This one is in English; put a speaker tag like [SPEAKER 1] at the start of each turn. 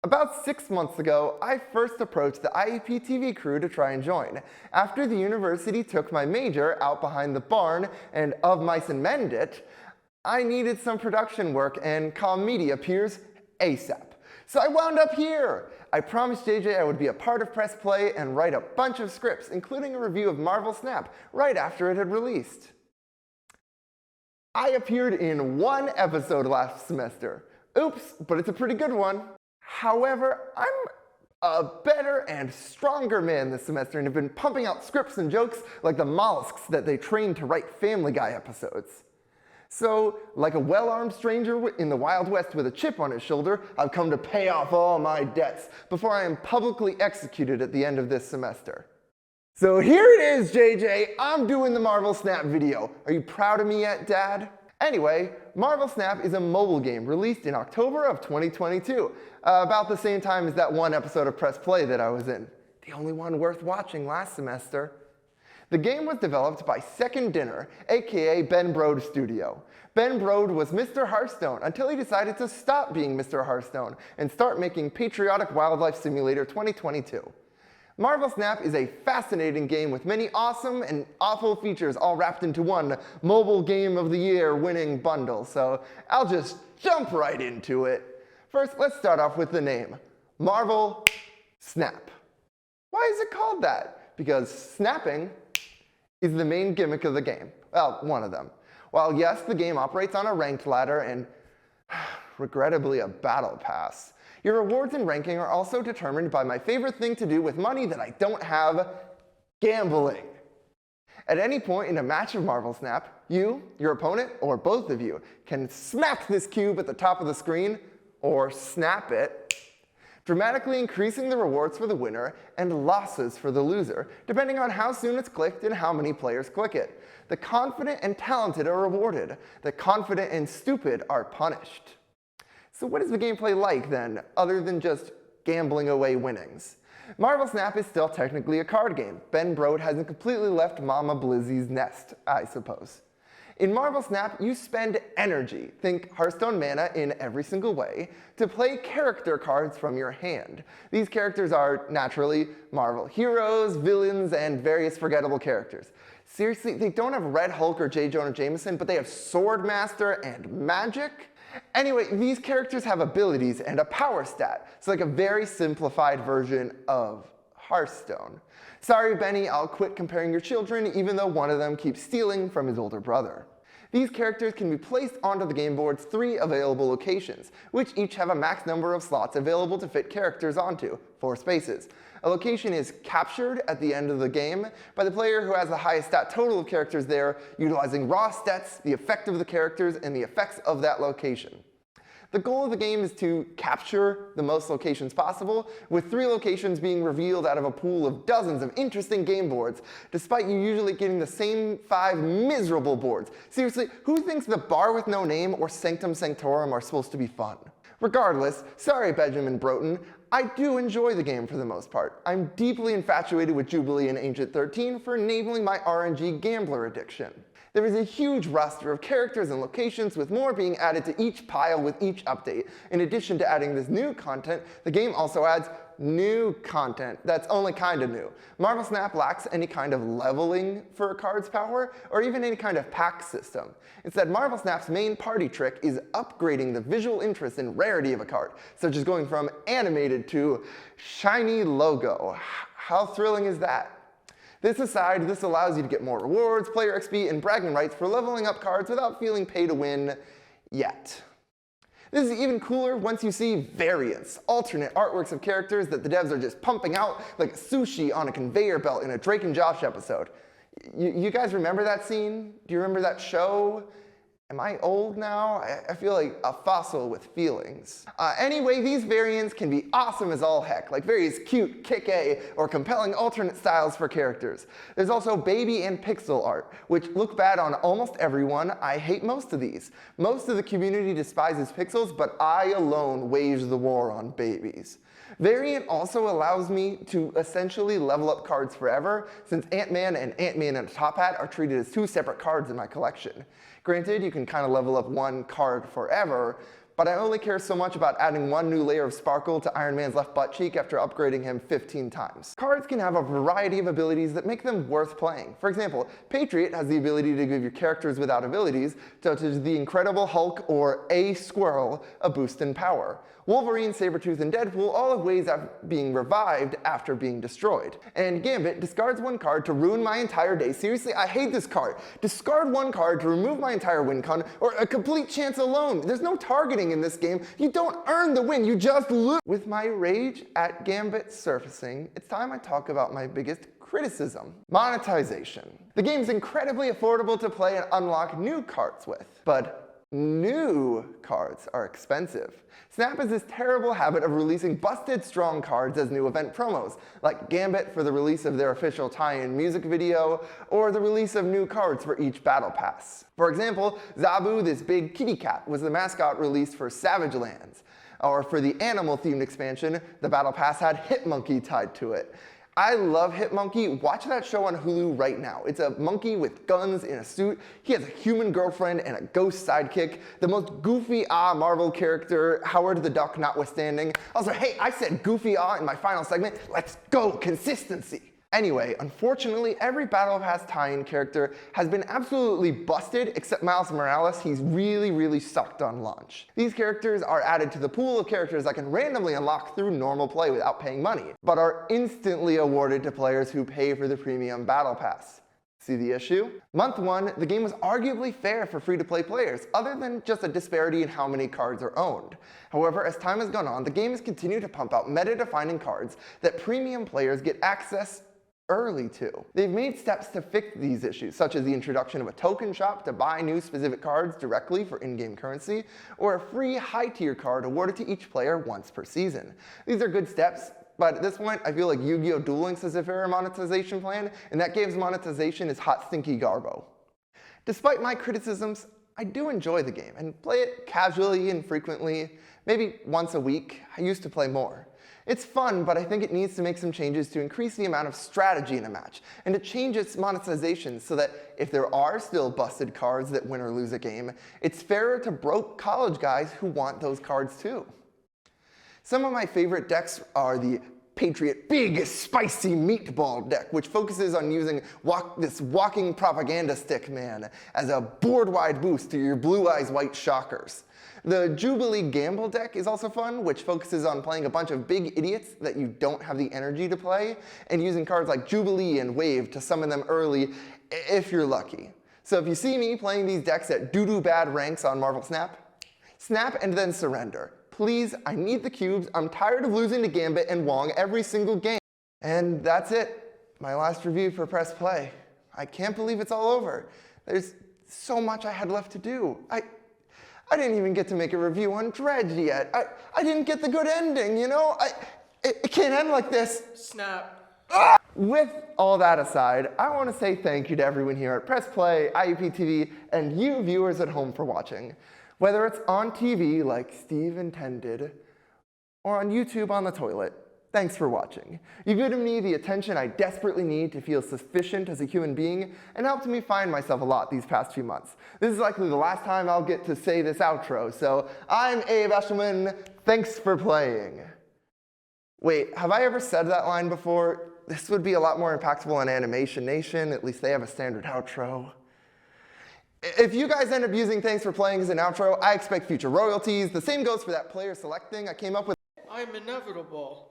[SPEAKER 1] About 6 months ago, I first approached the IUP-TV crew to try and join. After the university took my major out behind the barn and of mice and mend it, I needed some production work and comm media peers ASAP. So I wound up here. I promised JJ I would be a part of Press Play and write a bunch of scripts, including a review of Marvel Snap, right after it had released. I appeared in one episode last semester. Oops, but it's a pretty good one. However, I'm a better and stronger man this semester and have been pumping out scripts and jokes like the mollusks that they trained to write Family Guy episodes. So, like a well-armed stranger in the Wild West with a chip on his shoulder, I've come to pay off all my debts before I am publicly executed at the end of this semester. So here it is, JJ, I'm doing the Marvel Snap video. Are you proud of me yet, Dad? Anyway, Marvel Snap is a mobile game released in October of 2022, about the same time as that one episode of Press Play that I was in. The only one worth watching last semester. The game was developed by Second Dinner, aka Ben Brode Studio. Ben Brode was Mr. Hearthstone until he decided to stop being Mr. Hearthstone and start making Patriotic Wildlife Simulator 2022. Marvel Snap is a fascinating game with many awesome and awful features all wrapped into one Mobile Game of the Year winning bundle, so I'll just jump right into it. First, let's start off with the name, Marvel Snap. Why is it called that? Because snapping is the main gimmick of the game. Well, one of them. While yes, the game operates on a ranked ladder and, regrettably, a battle pass, your rewards and ranking are also determined by my favorite thing to do with money that I don't have, gambling. At any point in a match of Marvel Snap, you, your opponent, or both of you can smack this cube at the top of the screen, or snap it, dramatically increasing the rewards for the winner and losses for the loser, depending on how soon it's clicked and how many players click it. The confident and talented are rewarded. The confident and stupid are punished. So what is the gameplay like then, other than just gambling away winnings? Marvel Snap is still technically a card game. Ben Brode hasn't completely left Mama Blizzy's nest, I suppose. In Marvel Snap, you spend energy, think Hearthstone mana in every single way, to play character cards from your hand. These characters are, naturally, Marvel heroes, villains, and various forgettable characters. Seriously, they don't have Red Hulk or J. Jonah Jameson, but they have Swordmaster and magic? Anyway, these characters have abilities and a power stat. It's like a very simplified version of Hearthstone. Sorry, Benny, I'll quit comparing your children, even though one of them keeps stealing from his older brother. These characters can be placed onto the game board's 3 available locations, which each have a max number of slots available to fit characters onto, 4 spaces. A location is captured at the end of the game by the player who has the highest stat total of characters there, utilizing raw stats, the effect of the characters, and the effects of that location. The goal of the game is to capture the most locations possible, with 3 locations being revealed out of a pool of dozens of interesting game boards, despite you usually getting the same 5 miserable boards. Seriously, who thinks the Bar with No Name or Sanctum Sanctorum are supposed to be fun? Regardless, sorry Benjamin Broughton, I do enjoy the game for the most part. I'm deeply infatuated with Jubilee and Ancient 13 for enabling my RNG gambler addiction. There is a huge roster of characters and locations, with more being added to each pile with each update. In addition to adding this new content, the game also adds new content that's only kinda new. Marvel Snap lacks any kind of leveling for a card's power, or even any kind of pack system. Instead, Marvel Snap's main party trick is upgrading the visual interest and rarity of a card, such as going from animated to shiny logo. How thrilling is that? This aside, this allows you to get more rewards, player XP, and bragging rights for leveling up cards without feeling pay to win yet. This is even cooler once you see variants, alternate artworks of characters that the devs are just pumping out like sushi on a conveyor belt in a Drake and Josh episode. You guys remember that scene? Do you remember that show? Am I old now? I feel like a fossil with feelings. Anyway, these variants can be awesome as all heck, like various cute, kick-A, or compelling alternate styles for characters. There's also baby and pixel art, which look bad on almost everyone. I hate most of these. Most of the community despises pixels, but I alone wage the war on babies. Variant also allows me to essentially level up cards forever, since Ant-Man and Ant-Man in a Top Hat are treated as 2 separate cards in my collection. Granted, you can kind of level up one card forever, but I only care so much about adding one new layer of sparkle to Iron Man's left butt cheek after upgrading him 15 times. Cards can have a variety of abilities that make them worth playing. For example, Patriot has the ability to give your characters without abilities, such as the Incredible Hulk or a Squirrel, a boost in power. Wolverine, Sabretooth, and Deadpool all have ways of being revived after being destroyed. And Gambit discards one card to ruin my entire day. Seriously, I hate this card. Discard one card to remove my entire win con, or a complete chance alone. There's no targeting in this game. You don't earn the win, you just lose. With my rage at Gambit surfacing, it's time I talk about my biggest criticism: monetization. The game's incredibly affordable to play and unlock new cards with, but new cards are expensive. Snap has this terrible habit of releasing busted strong cards as new event promos, like Gambit for the release of their official tie-in music video, or the release of new cards for each battle pass. For example, Zabu, this big kitty cat, was the mascot released for Savage Lands. Or for the animal-themed expansion, the battle pass had Hitmonkey tied to it. I love Hitmonkey. Watch that show on Hulu right now. It's a monkey with guns in a suit. He has a human girlfriend and a ghost sidekick. The most goofy Marvel character, Howard the Duck notwithstanding. Also, hey, I said goofy in my final segment. Let's go, consistency. Anyway, unfortunately, every Battle Pass tie-in character has been absolutely busted except Miles Morales. He's really sucked on launch. These characters are added to the pool of characters I can randomly unlock through normal play without paying money, but are instantly awarded to players who pay for the premium Battle Pass. See the issue? Month 1, the game was arguably fair for free-to-play players, other than just a disparity in how many cards are owned. However, as time has gone on, the game has continued to pump out meta-defining cards that premium players get access early to. They've made steps to fix these issues, such as the introduction of a token shop to buy new specific cards directly for in-game currency, or a free high-tier card awarded to each player once per season. These are good steps, but at this point, I feel like Yu-Gi-Oh! Duel Links is a fairer monetization plan, and that game's monetization is hot stinky garbo. Despite my criticisms, I do enjoy the game, and play it casually and frequently, maybe once a week. I used to play more. It's fun, but I think it needs to make some changes to increase the amount of strategy in a match, and to change its monetization so that if there are still busted cards that win or lose a game, it's fairer to broke college guys who want those cards too. Some of my favorite decks are the Patriot Big Spicy Meatball deck, which focuses on using this walking propaganda stick man as a board-wide boost to your Blue Eyes White Shockers. The Jubilee Gamble deck is also fun, which focuses on playing a bunch of big idiots that you don't have the energy to play, and using cards like Jubilee and Wave to summon them early if you're lucky. So if you see me playing these decks at doo-doo bad ranks on Marvel Snap, snap and then surrender. Please, I need the cubes. I'm tired of losing to Gambit and Wong every single game. And that's it. My last review for Press Play. I can't believe it's all over. There's so much I had left to do. I didn't even get to make a review on Dredge yet. I didn't get the good ending, you know? It can't end like this.
[SPEAKER 2] Snap.
[SPEAKER 1] With all that aside, I want to say thank you to everyone here at Press Play, IUP-TV, and you viewers at home for watching. Whether it's on TV, like Steve intended, or on YouTube on the toilet, thanks for watching. You've given me the attention I desperately need to feel sufficient as a human being, and helped me find myself a lot these past few months. This is likely the last time I'll get to say this outro, so I'm Abe Eshelman, thanks for playing. Wait, have I ever said that line before? This would be a lot more impactful on Animation Nation, at least they have a standard outro. If you guys end up using thanks for playing as an outro, I expect future royalties. The same goes for that player select thing I came up with.
[SPEAKER 2] I'm inevitable.